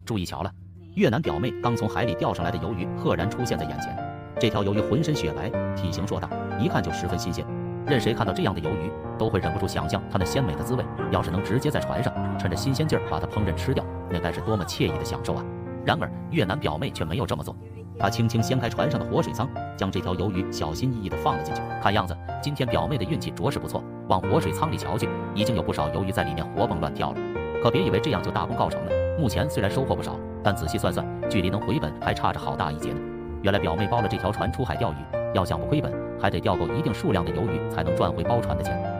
注意瞧了，越南表妹刚从海里钓上来的鱿鱼赫然出现在眼前。这条鱿鱼浑身雪白，体型硕大，一看就十分新鲜。任谁看到这样的鱿鱼，都会忍不住想象它那鲜美的滋味。要是能直接在船上，趁着新鲜劲儿把它烹饪吃掉，那该是多么惬意的享受啊！然而越南表妹却没有这么做，她轻轻掀开船上的活水舱，将这条鱿鱼小心翼翼地放了进去。看样子今天表妹的运气着实不错，往活水舱里瞧去，已经有不少鱿鱼在里面活蹦乱跳了。可别以为这样就大功告成了，目前虽然收获不少，但仔细算算，距离能回本还差着好大一截呢。原来表妹包了这条船出海钓鱼，要想不亏本，还得钓够一定数量的鱿鱼才能赚回包船的钱。